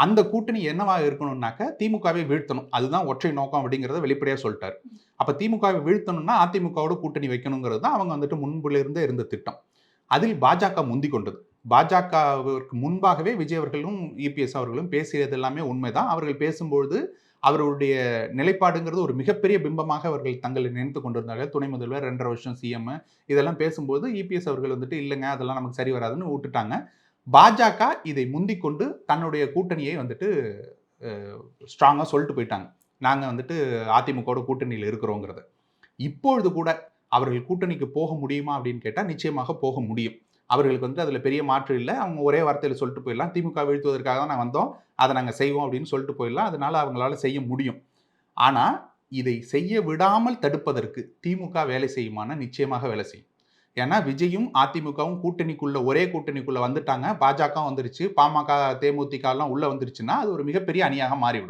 அந்த கூட்டணி என்னவா இருக்கணும்னாக்க திமுகவை வீழ்த்தணும். அதுதான் ஒற்றை நோக்கம் அப்படிங்கிறத வெளிப்படையா சொல்ட்டாரு. அப்ப திமுகவை வீழ்த்தணும்னா அதிமுகவோட கூட்டணி வைக்கணுங்கிறது தான் அவங்க வந்துட்டு முன்புல இருந்த திட்டம். அதில் பாஜக முந்திக் கொண்டது. பாஜகவிற்கு முன்பாகவே விஜய் அவர்களும், இபிஎஸ் அவர்களும் பேசியது எல்லாமே உண்மைதான். அவர்கள் பேசும்பொழுது அவர்களுடைய நிலைப்பாடுங்கிறது ஒரு மிகப்பெரிய பிம்பமாக அவர்கள் தங்களை நினைத்துக் கொண்டிருந்தார்கள். துணை முதல்வர் 2 1/2 வருஷம் சிஎம் இதெல்லாம் பேசும்போது இபிஎஸ் அவர்கள் வந்துட்டு இல்லங்க அதெல்லாம் நமக்கு சரி வராதுன்னு வுட்டுட்டாங்க. பாஜக இதை முந்திக் கொண்டு தன்னுடைய கூட்டணியை வந்துட்டு ஸ்ட்ராங்கா சொல்லிட்டு போயிட்டாங்க. நாங்க வந்துட்டு அதிமுகவோட கூட்டணியில இருக்கிறோங்கிறத. இப்பொழுது கூட அவர்கள் கூட்டணிக்கு போக முடியுமா அப்படின்னு கேட்டா நிச்சயமாக போக முடியும். அவர்களுக்கு வந்து அதுல பெரிய மாற்று இல்ல. அவங்க ஒரே வார்த்தையில சொல்லிட்டு போயிடலாம். திமுக வீழ்த்துவதற்காக தான் நான் வந்தோம். அத நாங்க செய்வோம் அப்படின்னு சொல்லிட்டு போயிடலாம். அதனால அவங்களால செய்ய முடியும். ஆனா, இதை செய்ய விடாமல் தடுப்பதற்கு திமுக வேலை செய்யுமானா நிச்சயமாக வேலை செய்யும். ஏன்னா விஜயும் அதிமுகவும் கூட்டணிக்குள்ள ஒரே கூட்டணிக்குள்ள வந்துட்டாங்க. பாஜக வந்துருச்சு. பாமக, தேமுதிகலாம் உள்ள வந்துருச்சுன்னா, அது ஒரு மிகப்பெரிய அணியாக மாறிவிடும்.